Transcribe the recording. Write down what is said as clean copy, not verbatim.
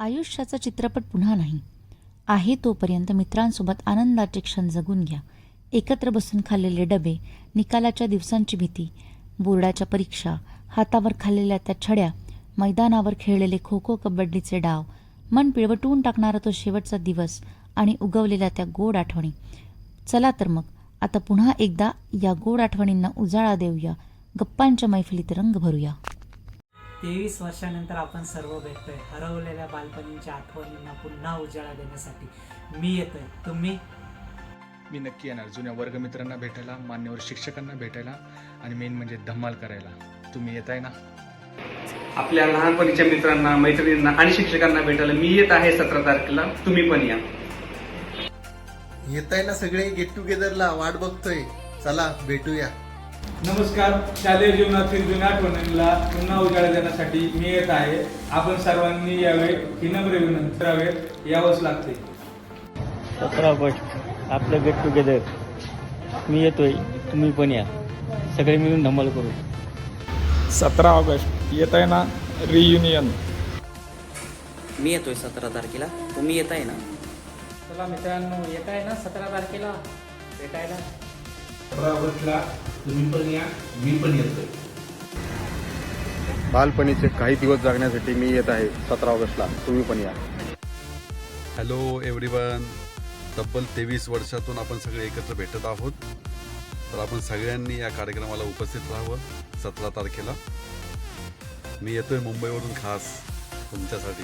आयुष्याचा चित्रपट पुन्हा नाही. आहे तोपर्यंत मित्रांसोबत आनंदाचे क्षण जगून घ्या. एकत्र बसून खाल्लेले डबे, निकालाच्या दिवसांची भीती, बोर्डाच्या परीक्षा, हातावर खाल्लेल्या त्या छड्या, मैदानावर खेळलेले खो खो कबड्डीचे डाव, मन पिळवटून टाकणारा तो शेवटचा दिवस आणि उगवलेल्या त्या गोड आठवणी. चला तर मग आता पुन्हा एकदा या गोड आठवणींना उजाळा देऊया, गप्पांच्या मैफिलीत रंग भरूया. 23 वर्षानंतर आपण सर्व भेटतोय. हरवलेल्या बालपणीच्या आठवणींना पुन्हा उजाळा देण्यासाठी मी येतोय. तुम्ही? मी नक्की येणार जुन्या वर्गमित्रांना भेटायला, मान्यवर शिक्षकांना भेटायला आणि मेन म्हणजे धमाल करायला. तुम्ही येताय ना? आपल्या लहानपणीच्या मित्रांना, मैत्रिणींना आणि शिक्षकांना भेटायला मी येत आहे 17 तारखेला. तुम्ही पण या. येताय ना सगळे? गेट टुगेदरला वाट बघतोय. चला भेटूया. नमस्कार. शालेय जीवनातील जुन्या आठवणींना पुन्हा उजाळा देण्यासाठी मी येत आहे. आपण सर्वांनी यावे ही नम्र विनंती करावे. यावंच लागते. 17 ऑगस्ट आपलं गेट टुगेदर. मी येतोय, तुम्ही पण या. सगळे मिळून धमाल करू. 17 ऑगस्ट येत आहे ना? रियुनियन. मी येतोय 17 तारखेला. तुम्ही येत आहे ना? चला मित्रांनो, येत आहे ना 17 तारखेला भेटायला? 17 ऑगस्टला तुम्ही पण या, मी पण येतोय. बालपणीचे काही दिवस जगण्यासाठी मी येत आहे 17 ऑगस्टला. तुम्ही पण या. Hello everyone. तब्बल 23 वर्षातून आपण सगळे एकत्र भेटत आहोत. तर आपण सगळ्यांनी या कार्यक्रमाला उपस्थित राहावं 17 तारखेला. मी येतोय मुंबईवरून खास तुमच्यासाठी.